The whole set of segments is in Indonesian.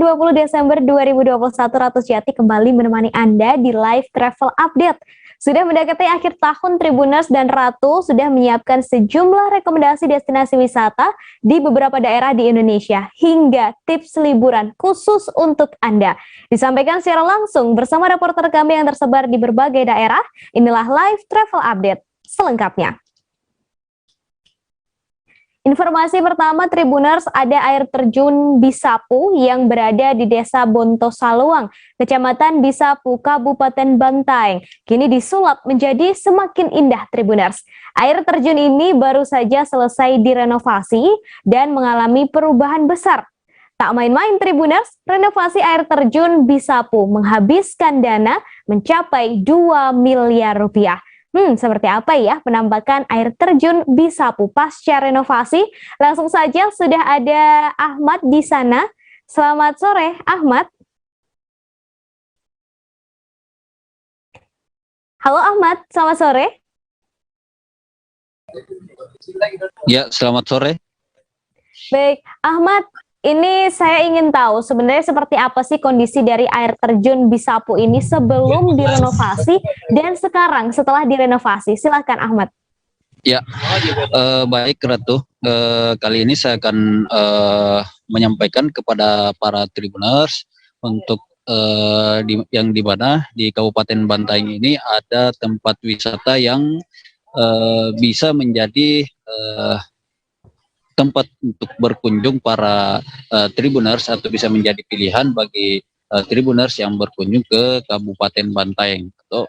20 Desember 2021, Ratu Jati kembali menemani Anda di Live Travel Update. Sudah mendekati akhir tahun, Tribuners dan Ratu sudah menyiapkan sejumlah rekomendasi destinasi wisata di beberapa daerah di Indonesia, hingga tips liburan khusus untuk Anda. Disampaikan secara langsung bersama reporter kami yang tersebar di berbagai daerah. Inilah Live Travel Update selengkapnya. Informasi pertama, Tribuners, ada air terjun Bisapu yang berada di Desa Bontosaluang, Kecamatan Bisapu, Kabupaten Bantaeng. Kini disulap menjadi semakin indah, Tribuners. Air terjun ini baru saja selesai direnovasi dan mengalami perubahan besar. Tak main-main, Tribuners, renovasi air terjun Bisapu menghabiskan dana mencapai 2 miliar rupiah. Seperti apa ya penampakan air terjun Bisapu pasca renovasi? Langsung saja sudah ada Ahmad di sana. Selamat sore, Ahmad. Halo Ahmad, selamat sore. Ya, selamat sore. Baik, Ahmad, ini saya ingin tahu sebenarnya seperti apa sih kondisi dari air terjun Bisapu ini sebelum direnovasi dan sekarang setelah direnovasi. Silakan Ahmad. Ya, baik Ratu. Kali ini saya akan menyampaikan kepada para Tribuners untuk yang di mana di Kabupaten Bantaeng ini ada tempat wisata yang bisa menjadi tempat untuk berkunjung para Tribuners atau bisa menjadi pilihan bagi Tribuners yang berkunjung ke Kabupaten Bantaeng atau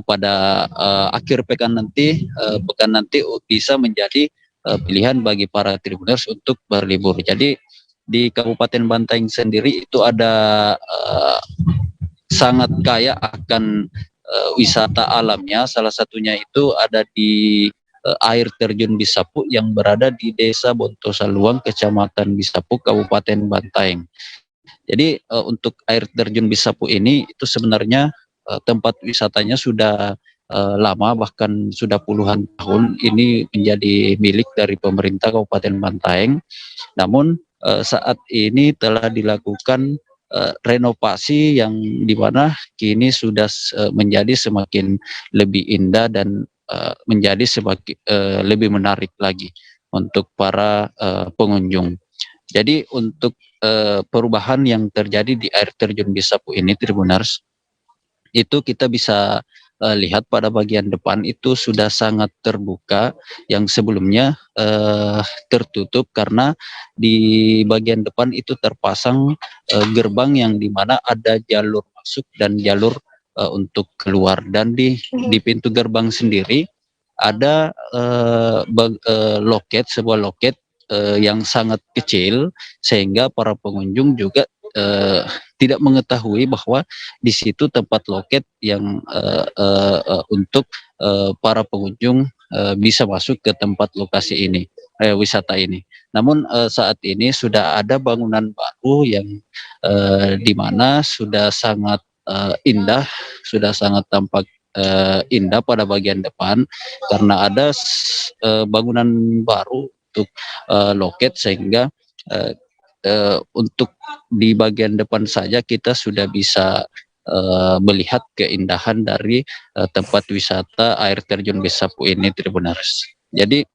pada akhir pekan nanti bisa menjadi pilihan bagi para Tribuners untuk berlibur. Jadi di Kabupaten Bantaeng sendiri itu ada sangat kaya akan wisata alamnya. Salah satunya itu ada di air terjun Bisapu yang berada di Desa Bontosaluang, Kecamatan Bisapu, Kabupaten Bantaeng. Jadi untuk air terjun Bisapu ini itu sebenarnya tempat wisatanya sudah lama, bahkan sudah puluhan tahun ini menjadi milik dari pemerintah Kabupaten Bantaeng. Namun saat ini telah dilakukan renovasi yang dimana kini sudah menjadi semakin lebih indah dan menjadi semakin lebih menarik lagi untuk para pengunjung. Jadi untuk perubahan yang terjadi di air terjun Bisapu ini, Tribuners, itu kita bisa lihat pada bagian depan itu sudah sangat terbuka, yang sebelumnya tertutup karena di bagian depan itu terpasang gerbang yang dimana ada jalur masuk dan jalur untuk keluar, dan di pintu gerbang sendiri ada sebuah loket yang sangat kecil sehingga para pengunjung juga tidak mengetahui bahwa di situ tempat loket yang untuk para pengunjung bisa masuk ke tempat lokasi ini, wisata ini. Namun saat ini sudah ada bangunan baru yang di mana sudah sangat indah, sudah sangat tampak indah pada bagian depan karena ada bangunan baru untuk loket, sehingga untuk di bagian depan saja kita sudah bisa melihat keindahan dari tempat wisata air terjun Bisapu ini, Tribuners. Jadi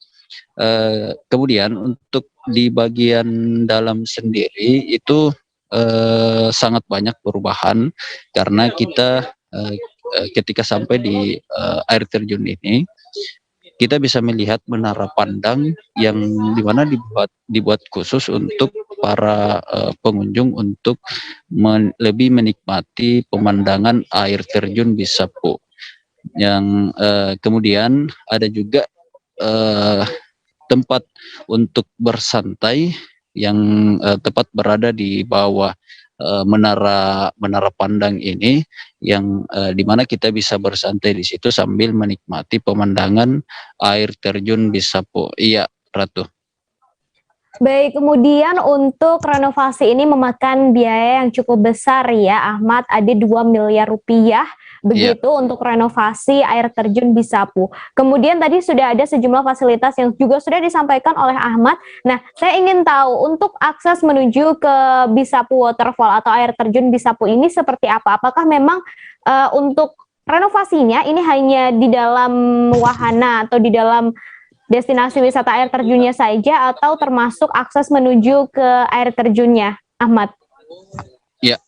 kemudian untuk di bagian dalam sendiri itu sangat banyak perubahan karena kita ketika sampai di air terjun ini kita bisa melihat menara pandang yang dimana dibuat khusus untuk para pengunjung untuk lebih menikmati pemandangan air terjun Bisapu. Yang kemudian ada juga tempat untuk bersantai yang tepat berada di bawah menara pandang ini, yang dimana kita bisa bersantai di situ sambil menikmati pemandangan air terjun Bisapu. Iya, Ratu. Baik, kemudian untuk renovasi ini memakan biaya yang cukup besar ya, Ahmad. Ada 2 miliar rupiah Iya, begitu untuk renovasi air terjun Bisapu. Kemudian tadi sudah ada sejumlah fasilitas yang juga sudah disampaikan oleh Ahmad. Nah, saya ingin tahu untuk akses menuju ke Bisapu Waterfall atau air terjun Bisapu ini seperti apa? Apakah memang untuk renovasinya ini hanya di dalam wahana atau di dalam destinasi wisata air terjunnya saja atau termasuk akses menuju ke air terjunnya, Ahmad? iya.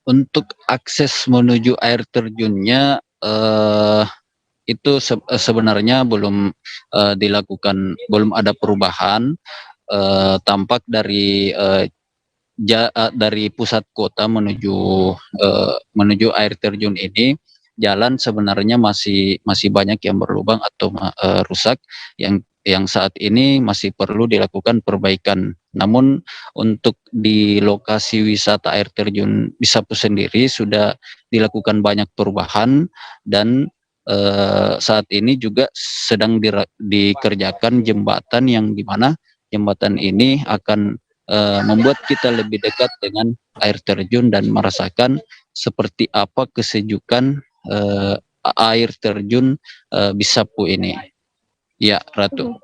Untuk akses menuju air terjunnya itu sebenarnya belum dilakukan, belum ada perubahan. Tampak dari pusat kota menuju air terjun ini, jalan sebenarnya masih masih banyak yang berlubang atau rusak, yang saat ini masih perlu dilakukan perbaikan. Namun untuk di lokasi wisata air terjun Bisapu sendiri sudah dilakukan banyak perubahan, dan saat ini juga sedang dikerjakan jembatan, yang dimana jembatan ini akan membuat kita lebih dekat dengan air terjun dan merasakan seperti apa kesejukan air terjun Bisapu ini. Ya, Ratu.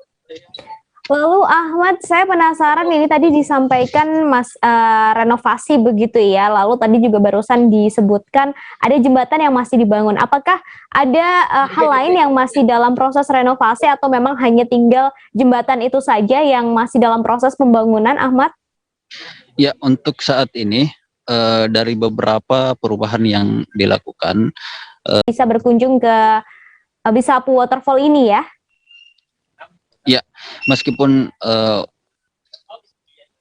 Lalu Ahmad, saya penasaran ini tadi disampaikan renovasi begitu ya. Lalu tadi juga barusan disebutkan ada jembatan yang masih dibangun. Apakah ada hal lain yang masih dalam proses renovasi atau memang hanya tinggal jembatan itu saja yang masih dalam proses pembangunan, Ahmad? Ya, untuk saat ini dari beberapa perubahan yang dilakukan, Bisa berkunjung ke Bisapu Waterfall ini ya? ya, meskipun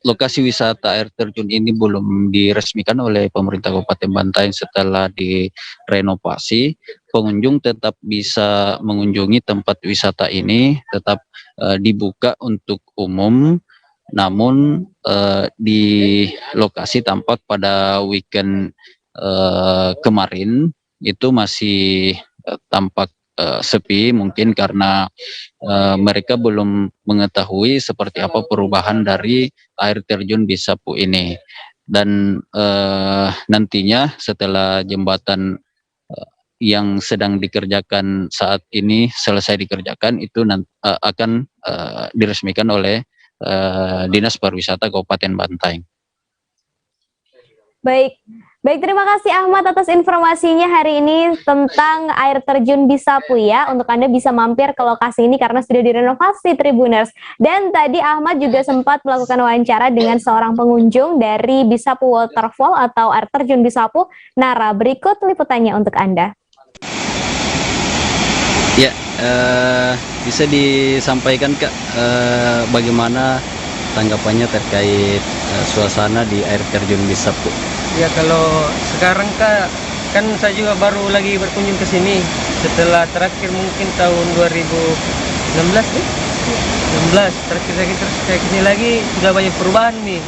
lokasi wisata air terjun ini belum diresmikan oleh pemerintah Kabupaten Bantaeng setelah direnovasi, pengunjung tetap bisa mengunjungi tempat wisata ini, tetap dibuka untuk umum. Namun di lokasi tampak pada weekend kemarin itu masih tampak sepi, mungkin karena mereka belum mengetahui seperti apa perubahan dari air terjun Bisapu ini. Dan nantinya setelah jembatan yang sedang dikerjakan saat ini selesai dikerjakan, itu akan diresmikan oleh Dinas Pariwisata Kabupaten Bantaeng. Baik, baik, terima kasih Ahmad atas informasinya hari ini tentang air terjun Bisapu ya. Untuk Anda bisa mampir ke lokasi ini karena sudah direnovasi Tribuners. Dan tadi Ahmad juga sempat melakukan wawancara dengan seorang pengunjung dari Bisapu Waterfall atau air terjun Bisapu. Nara, berikut liputannya untuk Anda. Ya, bisa disampaikan Kak, bagaimana tanggapannya terkait suasana di air terjun Bisapu? Ya kalau sekarang Kak, kan saya juga baru lagi berkunjung ke sini setelah terakhir mungkin tahun 2016 nih. 16 terakhir lagi, terus kayak kesini lagi sudah banyak perubahan nih.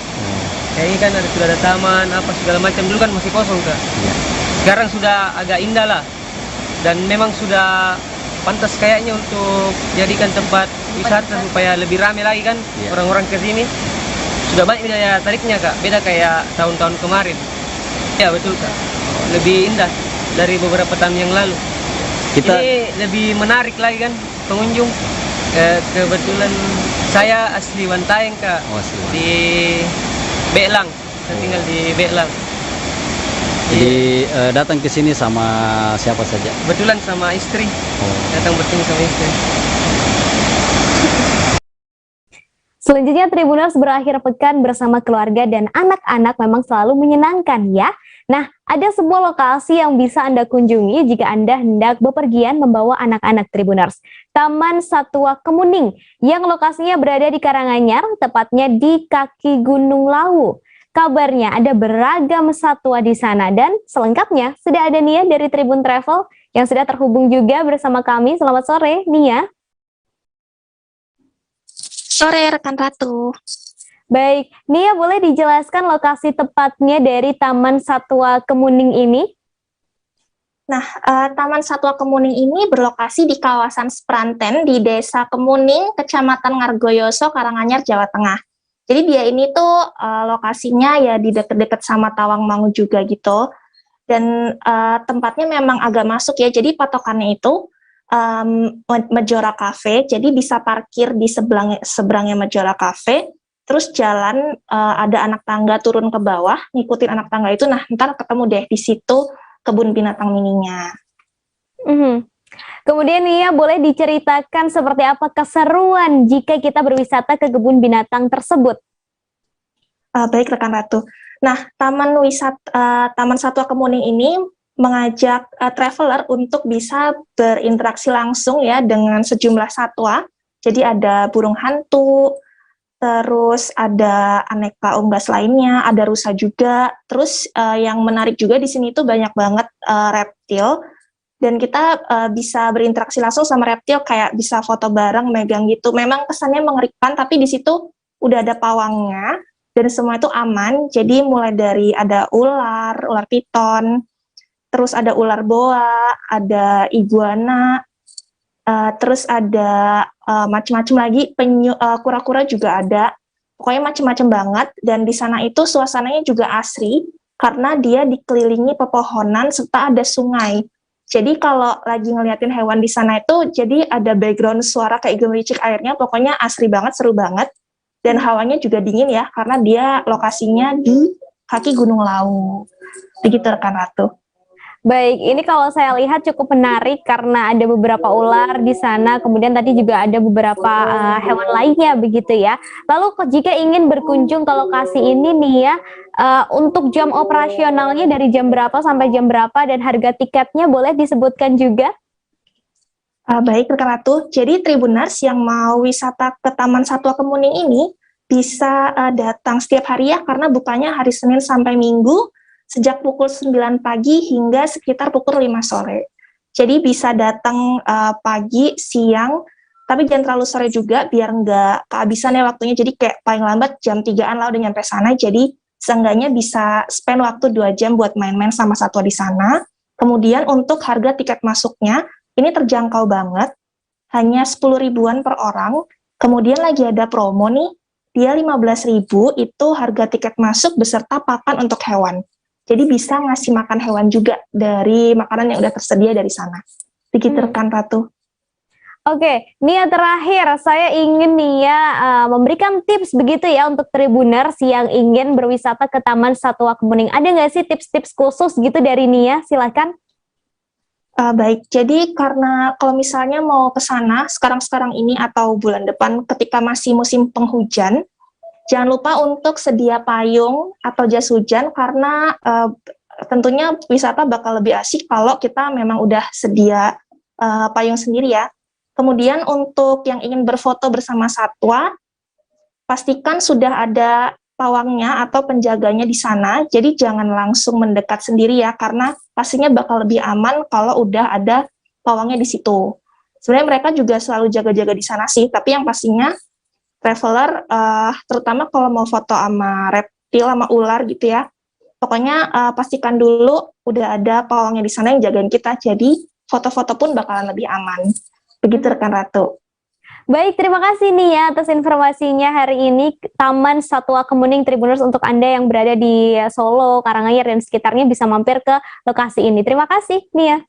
Kayaknya kan sudah ada taman apa segala macam, dulu kan masih kosong Kak. Ya. Sekarang sudah agak indah lah. Dan memang sudah pantas kayaknya untuk jadikan tempat wisata supaya lebih ramai lagi kan orang-orang ke sini. Sudah banyak daya tariknya Kak, beda kayak tahun-tahun kemarin. Ya betul Kak, lebih indah dari beberapa tahun yang lalu. Ini lebih menarik lagi kan pengunjung. Kebetulan saya asli Bantaeng Kak, di Belang, saya tinggal di Belang. Jadi datang ke sini sama siapa saja? Kebetulan sama istri, datang bertemu sama istri. Selanjutnya Tribuners berakhir pekan bersama keluarga dan anak-anak memang selalu menyenangkan ya. Nah, ada sebuah lokasi yang bisa Anda kunjungi jika Anda hendak bepergian membawa anak-anak Tribuners. Taman Satwa Kemuning yang lokasinya berada di Karanganyar, tepatnya di kaki Gunung Lawu. Kabarnya ada beragam satwa di sana dan selengkapnya sudah ada Nia dari Tribun Travel yang sudah terhubung juga bersama kami. Selamat sore, Nia. Sore rekan Ratu. Baik, Nia boleh dijelaskan lokasi tepatnya dari Taman Satwa Kemuning ini? Nah, Taman Satwa Kemuning ini berlokasi di kawasan Spranten di Desa Kemuning, Kecamatan Ngargoyoso, Karanganyar, Jawa Tengah. Jadi dia ini tuh lokasinya ya di deket-deket sama Tawangmangu juga gitu. Dan tempatnya memang agak masuk ya. Jadi patokannya itu Majora Cafe. Jadi bisa parkir di seberangnya Majora Cafe. Terus jalan ada anak tangga turun ke bawah, ngikutin anak tangga itu. Nah, ntar ketemu deh di situ kebun binatang mininya. Mhm. Kemudian Nia, boleh diceritakan seperti apa keseruan jika kita berwisata ke kebun binatang tersebut? Baik rekan Ratu. Nah, Taman Satwa Kemuning ini mengajak traveler untuk bisa berinteraksi langsung ya dengan sejumlah satwa. Jadi ada burung hantu, terus ada aneka unggas lainnya, ada rusa juga. Terus yang menarik juga di sini tuh banyak banget reptil. Dan kita bisa berinteraksi langsung sama reptil, kayak bisa foto bareng, megang gitu. Memang kesannya mengerikan, tapi di situ udah ada pawangnya, dan semua itu aman. Jadi mulai dari ada ular piton, terus ada ular boa, ada iguana, terus ada macam-macam lagi, kura-kura juga ada. Pokoknya macam-macam banget, dan di sana itu suasananya juga asri, karena dia dikelilingi pepohonan, serta ada sungai. Jadi kalau lagi ngeliatin hewan di sana itu, jadi ada background suara kayak gemericik airnya, pokoknya asri banget, seru banget. Dan hawanya juga dingin ya, karena dia lokasinya di kaki Gunung Lawu. Begitu rekan Ratu. Baik, ini kalau saya lihat cukup menarik karena ada beberapa ular di sana, kemudian tadi juga ada beberapa hewan lainnya begitu ya. Lalu jika ingin berkunjung ke lokasi ini nih ya, untuk jam operasionalnya dari jam berapa sampai jam berapa dan harga tiketnya boleh disebutkan juga? Baik rekan Ratu, jadi Tribuners yang mau wisata ke Taman Satwa Kemuning ini bisa datang setiap hari ya, karena bukanya hari Senin sampai Minggu, sejak pukul 9 pagi hingga sekitar pukul 5 sore. Jadi bisa datang pagi, siang, tapi jangan terlalu sore juga biar nggak kehabisan ya waktunya. Jadi kayak paling lambat jam 3-an lah udah nyampe sana. Jadi seenggaknya bisa spend waktu 2 jam buat main-main sama satwa di sana. Kemudian untuk harga tiket masuknya, ini terjangkau banget, hanya 10 ribuan per orang. Kemudian lagi ada promo nih, dia 15.000 itu harga tiket masuk beserta pakan untuk hewan. Jadi bisa ngasih makan hewan juga dari makanan yang udah tersedia dari sana. Begitu rekan Ratu. Oke, Nia terakhir saya ingin Nia memberikan tips begitu ya untuk Tribuners yang ingin berwisata ke Taman Satwa Kemuning. Ada nggak sih tips-tips khusus gitu dari Nia? Silakan. Baik, jadi karena kalau misalnya mau ke sana sekarang-sekarang ini atau bulan depan ketika masih musim penghujan, jangan lupa untuk sedia payung atau jas hujan karena tentunya wisata bakal lebih asik kalau kita memang udah sedia payung sendiri ya. Kemudian untuk yang ingin berfoto bersama satwa, pastikan sudah ada pawangnya atau penjaganya di sana, jadi jangan langsung mendekat sendiri ya, karena pastinya bakal lebih aman kalau udah ada pawangnya di situ. Sebenarnya mereka juga selalu jaga-jaga di sana sih, tapi yang pastinya traveler, terutama kalau mau foto sama reptil, sama ular gitu ya, pokoknya pastikan dulu udah ada pawangnya di sana yang jagain kita, jadi foto-foto pun bakalan lebih aman. Begitu rekan Ratu. Baik, terima kasih Nia atas informasinya hari ini. Taman Satwa Kemuning Tribuners untuk Anda yang berada di Solo, Karanganyar, dan sekitarnya bisa mampir ke lokasi ini. Terima kasih, Nia.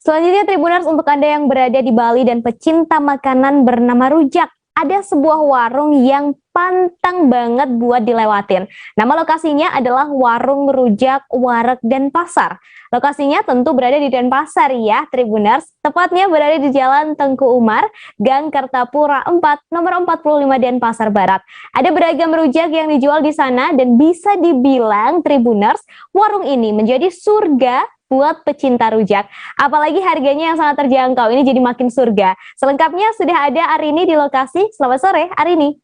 Selanjutnya Tribuners untuk Anda yang berada di Bali dan pecinta makanan bernama rujak. Ada sebuah warung yang pantang banget buat dilewatin. Nama lokasinya adalah Warung Rujak Wareg Denpasar. Lokasinya tentu berada di Denpasar ya, Tribuners. Tepatnya berada di Jalan Tengku Umar, Gang Kertapura 4, nomor 45 Denpasar Barat. Ada beragam rujak yang dijual di sana dan bisa dibilang Tribuners, warung ini menjadi surga buat pecinta rujak. Apalagi harganya yang sangat terjangkau, ini jadi makin surga. Selengkapnya sudah ada Arini di lokasi. Selamat sore, Arini.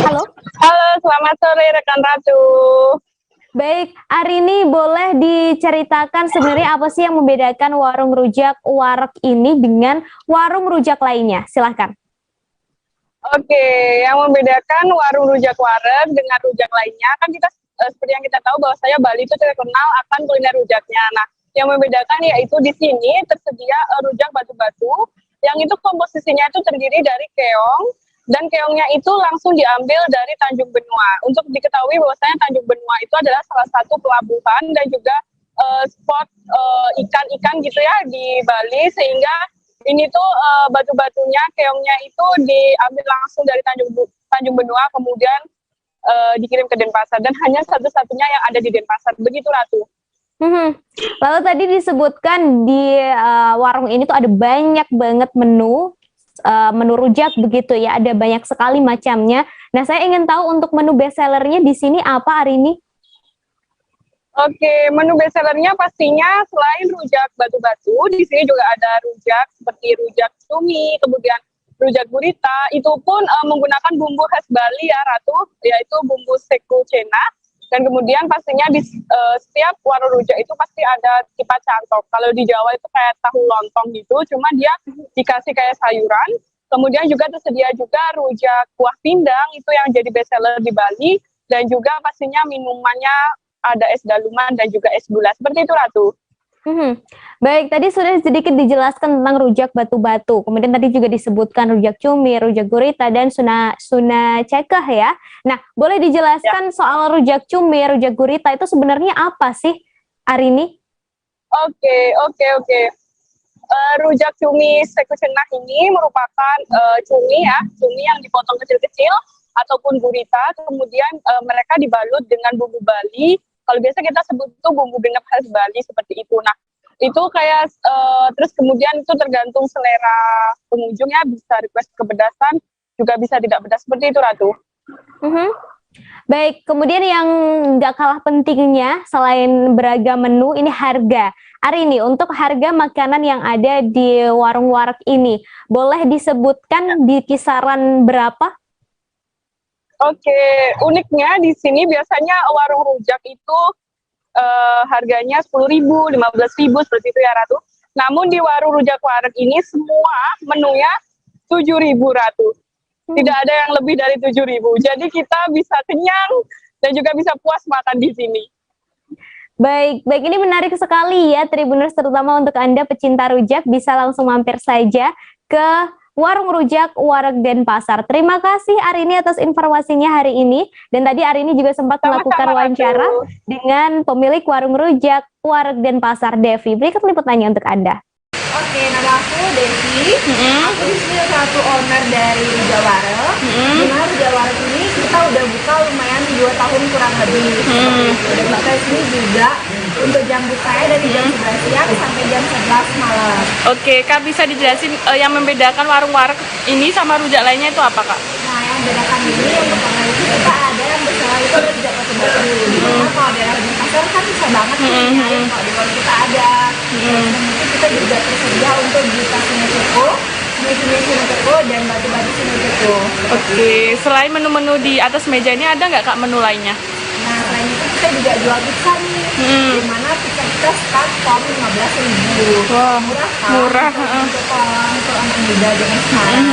Halo. Halo, selamat sore rekan Ratu. Baik, Arini boleh diceritakan sebenarnya apa sih yang membedakan warung rujak wareg ini dengan warung rujak lainnya? Silahkan. Oke, yang membedakan warung rujak wareg dengan rujak lainnya, kan kita seperti yang kita tahu bahwasanya Bali itu terkenal akan kuliner rujaknya. Nah, yang membedakan yaitu di sini tersedia rujak batu-batu yang itu komposisinya itu terdiri dari keong, dan keongnya itu langsung diambil dari Tanjung Benua. Untuk diketahui bahwasanya Tanjung Benua itu adalah salah satu pelabuhan dan juga spot ikan-ikan gitu ya di Bali, sehingga ini tuh batu-batunya, keongnya itu diambil langsung dari Tanjung Benua, kemudian dikirim ke Denpasar, dan hanya satu-satunya yang ada di Denpasar. Begitu, Ratu. Lalu tadi disebutkan di warung ini tuh ada banyak banget menu rujak begitu ya, ada banyak sekali macamnya. Nah, saya ingin tahu untuk menu best sellernya di sini apa hari ini? Oke, menu best sellernya pastinya selain rujak batu-batu, di sini juga ada rujak seperti rujak cumi, kemudian rujak gurita, itu pun menggunakan bumbu khas Bali ya, Ratu, yaitu bumbu seku cena. Dan kemudian pastinya di setiap warung rujak itu pasti ada kipas cantok. Kalau di Jawa itu kayak tahu lontong gitu, cuma dia dikasih kayak sayuran. Kemudian juga tersedia juga rujak kuah pindang, itu yang jadi best seller di Bali. Dan juga pastinya minumannya ada es daluman dan juga es gula. Seperti itu, Ratu. Baik, tadi sudah sedikit dijelaskan tentang rujak batu-batu. Kemudian tadi juga disebutkan rujak cumi, rujak gurita, dan suna cekah ya. Nah, boleh dijelaskan soal rujak cumi, rujak gurita itu sebenarnya apa sih, Arini? Oke. Rujak cumi seku cenah ini merupakan cumi ya, cumi yang dipotong kecil-kecil ataupun gurita, kemudian mereka dibalut dengan bumbu Bali. Kalau biasa kita sebut itu bumbu genep khas Bali seperti itu. Nah, itu kayak terus kemudian itu tergantung selera pengunjung ya, bisa request kepedasan, juga bisa tidak pedas, seperti itu, Ratu. Baik, kemudian yang nggak kalah pentingnya selain beragam menu, ini harga. Arini, untuk harga makanan yang ada di warung wareg ini, boleh disebutkan di kisaran berapa? Oke, uniknya di sini biasanya warung rujak itu harganya 10.000, 15.000 seperti itu ya, Ratu. Namun di warung rujak wareg ini semua menunya 7.000, Ratu. Tidak ada yang lebih dari 7.000. Jadi kita bisa kenyang dan juga bisa puas makan di sini. Baik, ini menarik sekali ya, Tribuners, terutama untuk Anda pecinta rujak, bisa langsung mampir saja ke Warung Rujak Wareg Denpasar. Terima kasih Arini atas informasinya hari ini. Dan tadi Arini juga sempat melakukan wawancara dengan pemilik Warung Rujak Wareg Denpasar, Devi. Berikut liputannya untuk Anda. Oke, nama aku Devi. Aku di sini salah satu owner dari Rujak Wareg. Di mana Rujak Wareg ini kita udah buka lumayan 2 tahun kurang lebih. Dan kita di sini juga untuk jam bukanya dari jam 11 siang sampai jam 11 malam. Oke, Kak, bisa dijelasin yang membedakan warung wareg ini sama rujak lainnya itu apa, Kak? Nah, yang membedakan ini untuk karena itu kita ada yang bersalah itu ada rujak batu-batu. Dimana kalau daerah di pasar kan bisa banget nyari, kalau di warung kita ada. Dan mungkin kita juga tersedia untuk di tas Sinecuku, dan batu-batu Sinecuku. Oke, selain menu-menu di atas meja ini ada nggak, Kak, menu lainnya? Nah, selain itu kita juga jual pizza nih, dimana pizza kita start from 15.000. Wah, Murah kan? murah. Untuk anak muda zaman sekarang.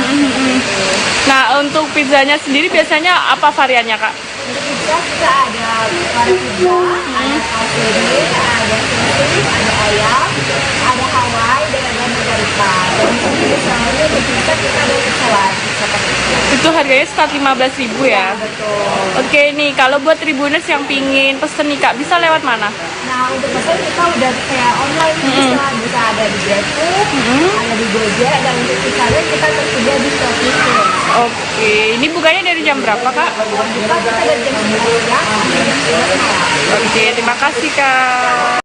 Nah, untuk pizzanya sendiri biasanya apa variannya, Kak? Untuk pizza kita ada warna pizza, ada calzone, ada kepiting, ada ayam, ada Hawaii, dan ada margarita. Dan di sini misalnya untuk pizza kita ada salad, seperti itu. Itu harganya start 15.000 ya? Betul. Oke, nih kalau buat Tribuners yang pingin pesen nih, Kak, bisa lewat mana? Nah, untuk pesan kita udah kayak online bisa ada di GrabFood, ada di Gojek, dan untuk pizzanya kita tersedia di Shopee Food. Oke, ini bukanya dari jam berapa, Kak? Kita dari jam 11 siang sampai jam 11 malam. Oke, terima kasih, Kak.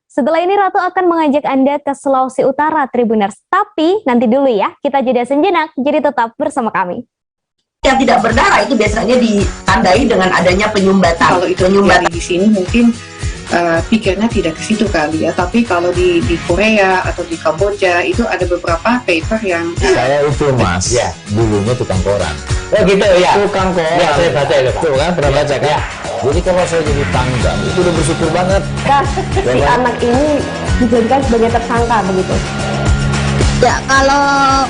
Setelah ini Ratu akan mengajak Anda ke Sulawesi Utara, Tribuners. Tapi nanti dulu ya, kita jeda sejenak, jadi tetap bersama kami. Yang tidak berdarah itu biasanya ditandai dengan adanya penyumbatan. Kalau itu penyumbatan di sini mungkin pikirnya tidak ke situ kali ya, tapi kalau di Korea atau di Kamboja itu ada beberapa paper yang saya itu Mas, ya, dulunya tukang koran. Oh gitu ya, tukang koran. Ya, saya baca itu Pak. Tuh kan, pernah baca kan? Ya. Jadi kalau saya jadi tanggal itu udah bersyukur banget. Si anak ini dijadikan sebagai tersangka begitu. Ya, kalau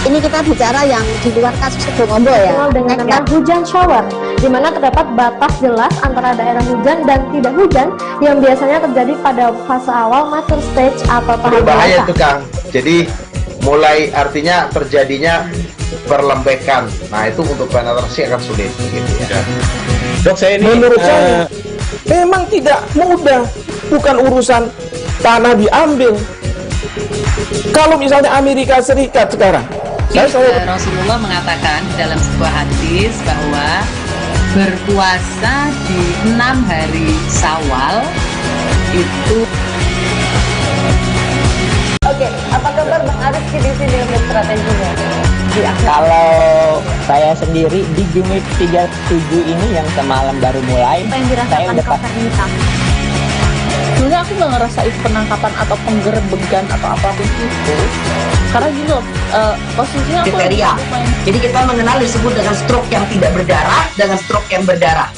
ini kita bicara yang di luar kasus Sebongombo ya. Dengan nama hujan shower, di mana terdapat batas jelas antara daerah hujan dan tidak hujan yang biasanya terjadi pada fase awal mature stage atau tahap bahaya tuh Kang. Jadi mulai artinya terjadinya perlembekan. Nah itu untuk penetrasi akan sulit gitu ya. Dok, saya ini menurut saya memang tidak mudah, bukan urusan tanah diambil. Kalau misalnya Amerika Serikat sekarang, Rasulullah mengatakan dalam sebuah hadis bahwa berpuasa di 6 hari Syawal itu. Oke, apa kabar Bang Arief di sini untuk strateginya? Kalau saya sendiri di Jumit 37 ini yang semalam baru mulai, Apa yang dirasakan Kauser Nisa? Sebenarnya aku nggak ngerasain penangkapan atau penggerbegan atau apapun itu, karena gini loh, posisinya aku kriteria. Jadi kita mengenal disebut dengan stroke yang tidak berdarah dengan stroke yang berdarah.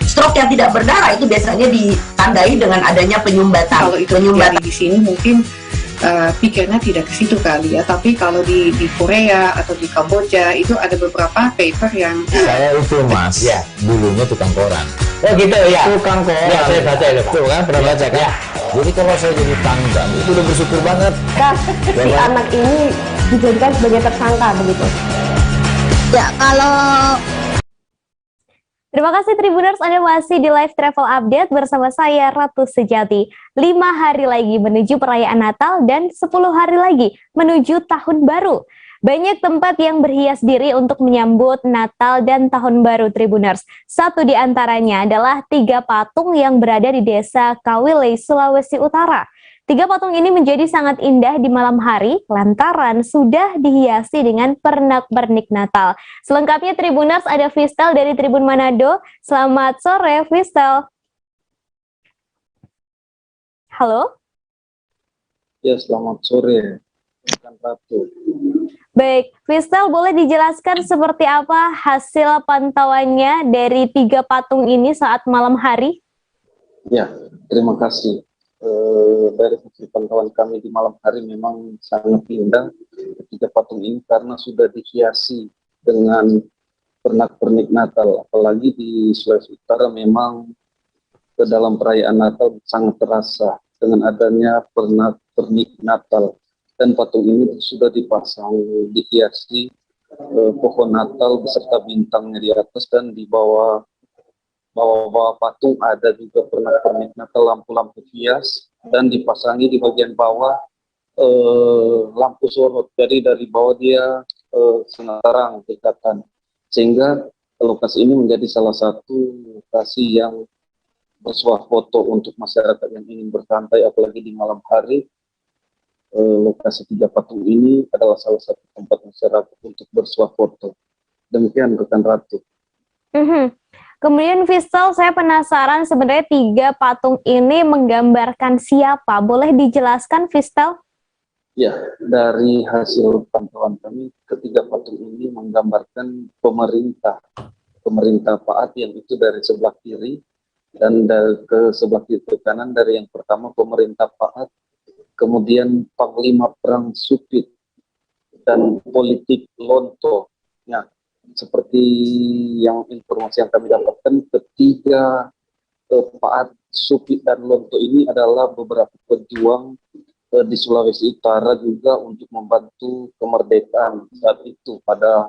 Stroke yang tidak berdarah itu biasanya ditandai dengan adanya penyumbatan. Kalau itu terjadi di sini mungkin pikirnya tidak ke situ kali ya, tapi kalau di Korea atau di Kamboja itu ada beberapa paper yang saya itu Mas, ya dulunya tukang koran. Oh gitu ya, tukang koran. Ya saya baca itu Pak. Tuh kan pernah baca kan? Ya. Jadi kalau saya jadi tangga itu udah bersyukur banget. Kak, si anak ini dijadikan sebagai tersangka begitu? Ya kalau Terima kasih Tribuners, Anda masih di Live Travel Update bersama saya Ratu Sejati. 5 hari lagi menuju perayaan Natal dan 10 hari lagi menuju Tahun Baru. Banyak tempat yang berhias diri untuk menyambut Natal dan Tahun Baru Tribuners. Satu di antaranya adalah 3 patung yang berada di Desa Kawilei, Sulawesi Utara. 3 patung ini menjadi sangat indah di malam hari lantaran sudah dihiasi dengan pernak-pernik Natal. Selengkapnya Tribuners, ada Fistel dari Tribun Manado. Selamat sore Fistel. Halo? Ya, selamat sore. Ratu. Baik, Fistel boleh dijelaskan seperti apa hasil pantauannya dari 3 patung ini saat malam hari? Ya, terima kasih. Dari hasil pantauan kami di malam hari memang sangat indah ketiga patung ini karena sudah dihiasi dengan pernak-pernik Natal. Apalagi di Sulawesi Utara memang ke dalam perayaan Natal sangat terasa dengan adanya pernak-pernik Natal. Dan patung ini sudah dipasang, dihiasi pohon Natal beserta bintangnya di atas, dan di bawah patung ada juga pernak-pernik Natal, lampu-lampu hias, dan dipasangi di bagian bawah lampu sorot. Jadi dari bawah dia sangat terang tingkatan, sehingga lokasi ini menjadi salah satu lokasi yang bersuah foto untuk masyarakat yang ingin bersantai, apalagi di malam hari. Lokasi 3 patung ini adalah salah satu tempat masyarakat untuk bersuah foto. Demikian rekan Ratu. Kemudian Fistel, saya penasaran sebenarnya 3 patung ini menggambarkan siapa? Boleh dijelaskan Fistel? Ya, dari hasil pantauan kami, ketiga patung ini menggambarkan pemerintah Paat yang itu dari sebelah kiri, dan dari ke sebelah kiri ke kanan. Dari yang pertama pemerintah Paat, kemudian Panglima Perang Supit, dan politik Lonto. Ya, seperti yang informasi yang kami dapatkan, ketiga Paat, Supit, dan Lonto ini adalah beberapa pejuang di Sulawesi Utara juga untuk membantu kemerdekaan saat itu pada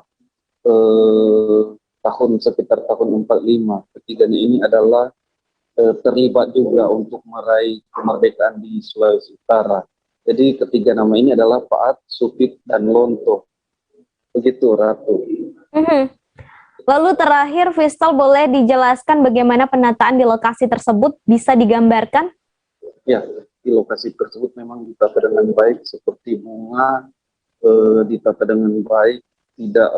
sekitar tahun 45. Ketiganya ini adalah terlibat juga untuk meraih kemerdekaan di Sulawesi Utara. Jadi ketiga nama ini adalah Paat, Supit, dan Lonto. Begitu Ratu. Lalu terakhir Fistel, boleh dijelaskan bagaimana penataan di lokasi tersebut bisa digambarkan? Ya, di lokasi tersebut memang ditata dengan baik, seperti bunga ditata dengan baik, tidak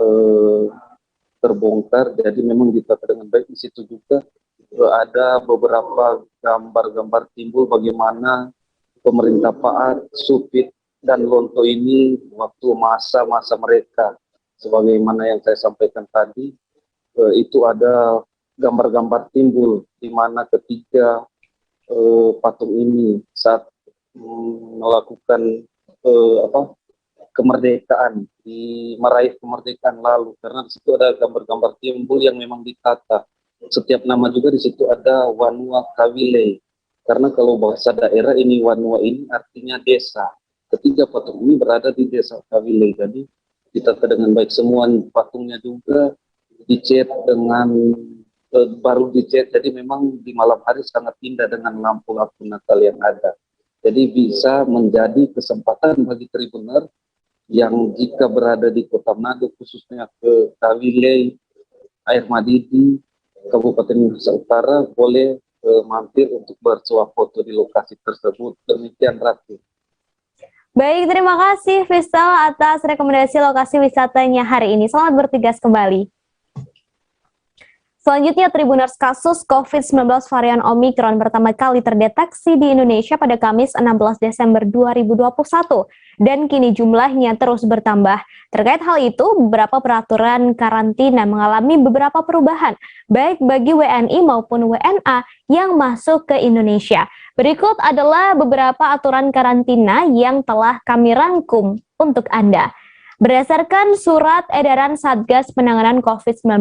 terbongkar, jadi memang ditata dengan baik. Di situ juga ada beberapa gambar-gambar timbul bagaimana pemerintah Paat, Supit, dan Lonto ini waktu masa-masa mereka. Sebagaimana yang saya sampaikan tadi, itu ada gambar-gambar timbul di mana ketiga patung ini saat melakukan kemerdekaan, meraih kemerdekaan lalu, karena di situ ada gambar-gambar timbul yang memang ditata. Setiap nama juga di situ ada Wanua Kawilei, karena kalau bahasa daerah ini Wanua ini artinya desa. ketiga patung ini berada di Desa Kawile. Jadi ditata dengan baik, semua patungnya juga dicat dengan baru dicat, jadi memang di malam hari sangat indah dengan lampu-lampu Natal yang ada. Jadi bisa menjadi kesempatan bagi Tribuner yang jika berada di Kota Manado, khususnya ke Kawile, Air Madidi, Kabupaten Nusa Utara, boleh mampir untuk bersuah foto di lokasi tersebut. Demikian, Ratu. Baik, terima kasih Faisal atas rekomendasi lokasi wisatanya hari ini. Selamat bertugas kembali. Selanjutnya, Tribuners, kasus COVID-19 varian Omikron pertama kali terdeteksi di Indonesia pada Kamis 16 Desember 2021 dan kini jumlahnya terus bertambah. Terkait hal itu, beberapa peraturan karantina mengalami beberapa perubahan, baik bagi WNI maupun WNA yang masuk ke Indonesia. Berikut adalah beberapa aturan karantina yang telah kami rangkum untuk Anda. Berdasarkan surat edaran Satgas Penanganan COVID-19,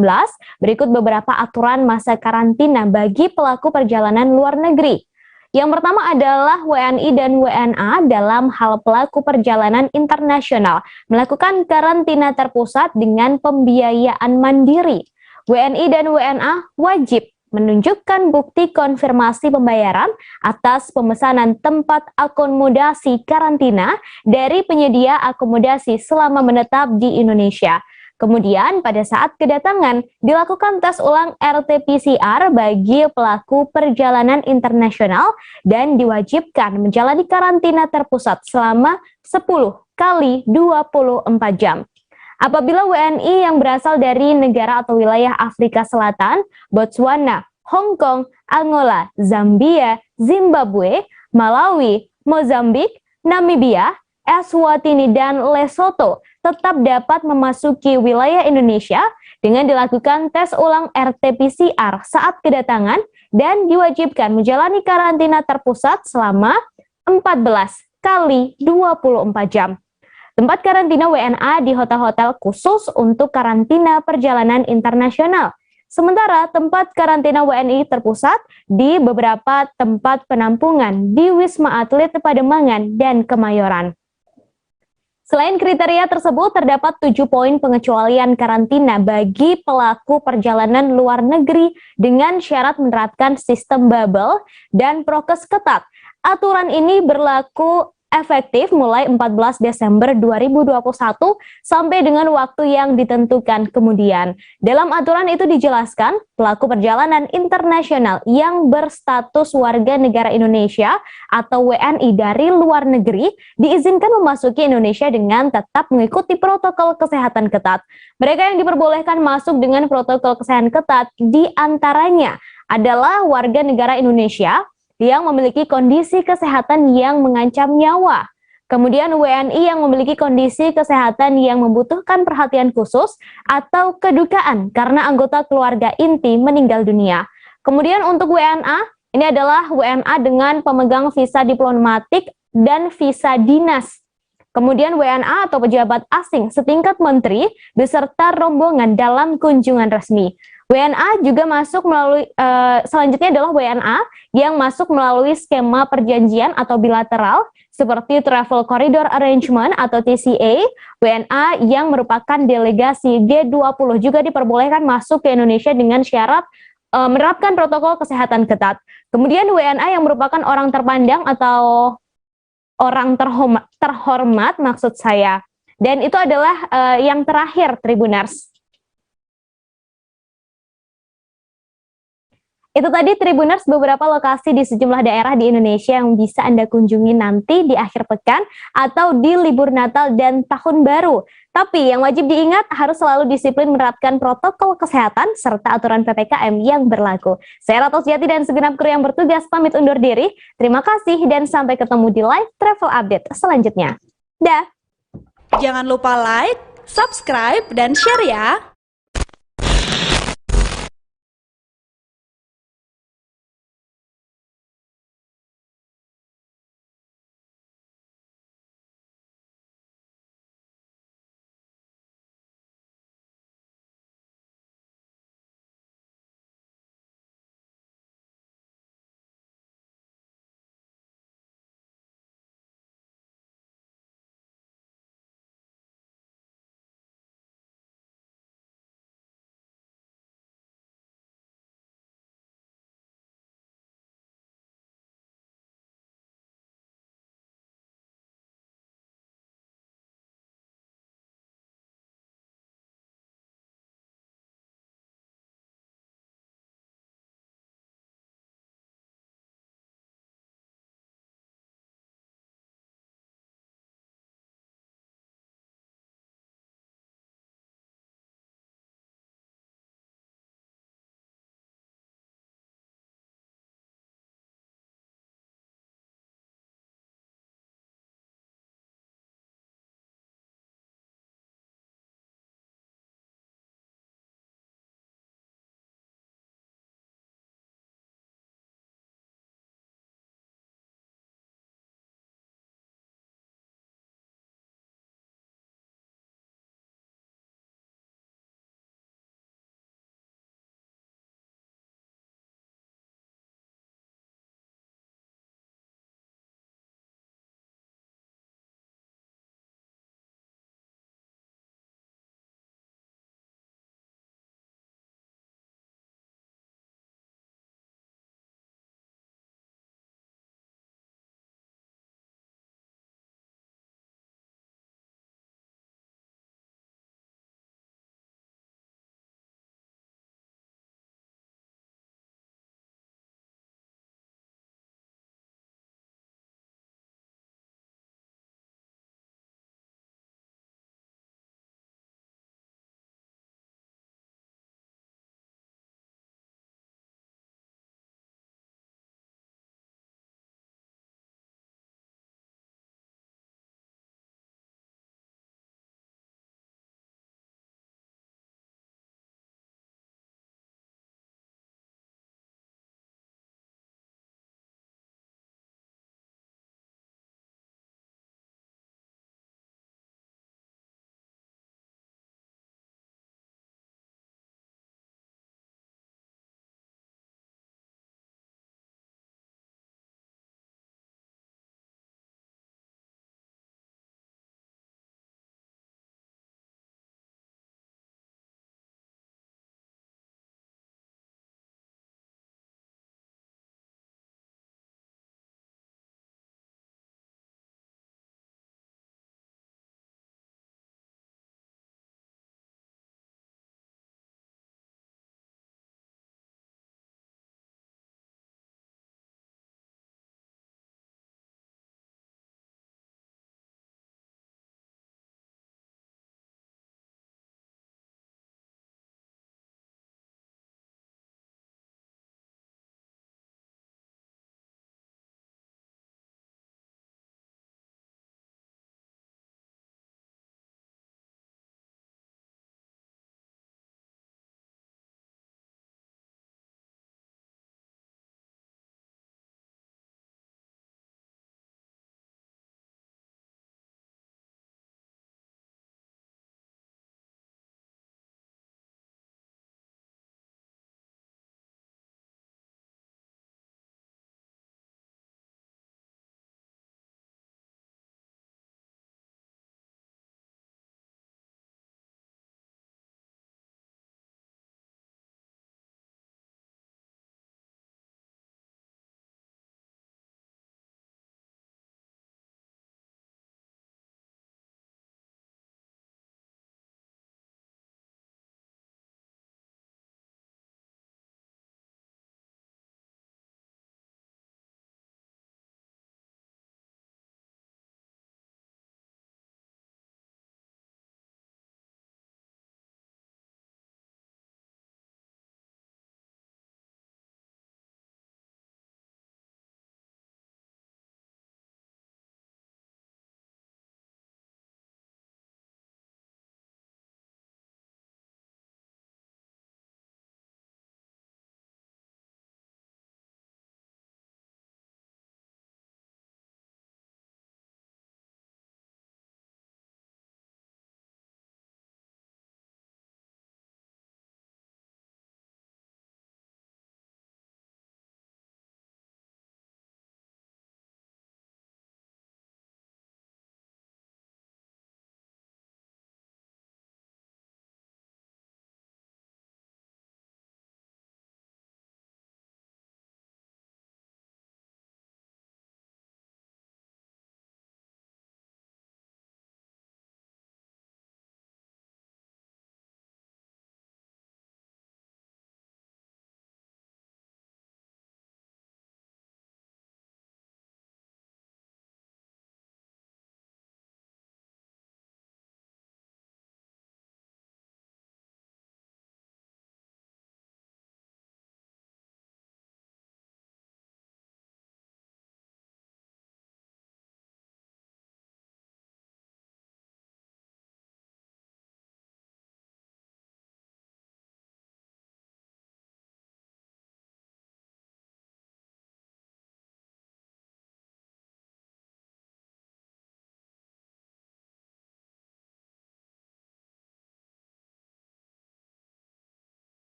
berikut beberapa aturan masa karantina bagi pelaku perjalanan luar negeri. Yang pertama adalah WNI dan WNA dalam hal pelaku perjalanan internasional melakukan karantina terpusat dengan pembiayaan mandiri. WNI dan WNA wajib menunjukkan bukti konfirmasi pembayaran atas pemesanan tempat akomodasi karantina dari penyedia akomodasi selama menetap di Indonesia. Kemudian pada saat kedatangan dilakukan tes ulang RT-PCR bagi pelaku perjalanan internasional dan diwajibkan menjalani karantina terpusat selama 10 kali 24 jam. Apabila WNI yang berasal dari negara atau wilayah Afrika Selatan, Botswana, Hong Kong, Angola, Zambia, Zimbabwe, Malawi, Mozambik, Namibia, Eswatini, dan Lesotho tetap dapat memasuki wilayah Indonesia dengan dilakukan tes ulang RT-PCR saat kedatangan dan diwajibkan menjalani karantina terpusat selama 14 kali 24 jam. Tempat karantina WNA di hotel-hotel khusus untuk karantina perjalanan internasional. Sementara tempat karantina WNI terpusat di beberapa tempat penampungan di Wisma Atlet Pademangan dan Kemayoran. Selain kriteria tersebut, terdapat 7 poin pengecualian karantina bagi pelaku perjalanan luar negeri dengan syarat menerapkan sistem bubble dan prokes ketat. Aturan ini berlaku efektif mulai 14 Desember 2021 sampai dengan waktu yang ditentukan kemudian. Dalam aturan itu dijelaskan, pelaku perjalanan internasional yang berstatus warga negara Indonesia atau WNI dari luar negeri diizinkan memasuki Indonesia dengan tetap mengikuti protokol kesehatan ketat. Mereka yang diperbolehkan masuk dengan protokol kesehatan ketat diantaranya adalah warga negara Indonesia yang memiliki kondisi kesehatan yang mengancam nyawa. Kemudian WNI yang memiliki kondisi kesehatan yang membutuhkan perhatian khusus atau kedukaan karena anggota keluarga inti meninggal dunia. Kemudian untuk WNA, ini adalah WNA dengan pemegang visa diplomatik dan visa dinas. Kemudian WNA atau pejabat asing setingkat menteri beserta rombongan dalam kunjungan resmi. WNA juga masuk melalui, selanjutnya adalah WNA yang masuk melalui skema perjanjian atau bilateral seperti Travel Corridor Arrangement atau TCA. WNA yang merupakan delegasi G20 juga diperbolehkan masuk ke Indonesia dengan syarat menerapkan protokol kesehatan ketat. Kemudian WNA yang merupakan orang terpandang atau orang terhormat maksud saya. Dan itu adalah yang terakhir, Tribuners. Itu tadi Tribuners beberapa lokasi di sejumlah daerah di Indonesia yang bisa Anda kunjungi nanti di akhir pekan atau di libur Natal dan Tahun Baru. Tapi yang wajib diingat harus selalu disiplin menerapkan protokol kesehatan serta aturan PPKM yang berlaku. Saya Rato Sejati dan segenap kru yang bertugas pamit undur diri. Terima kasih dan sampai ketemu di live travel update selanjutnya. Dah. Jangan lupa like, subscribe, dan share ya.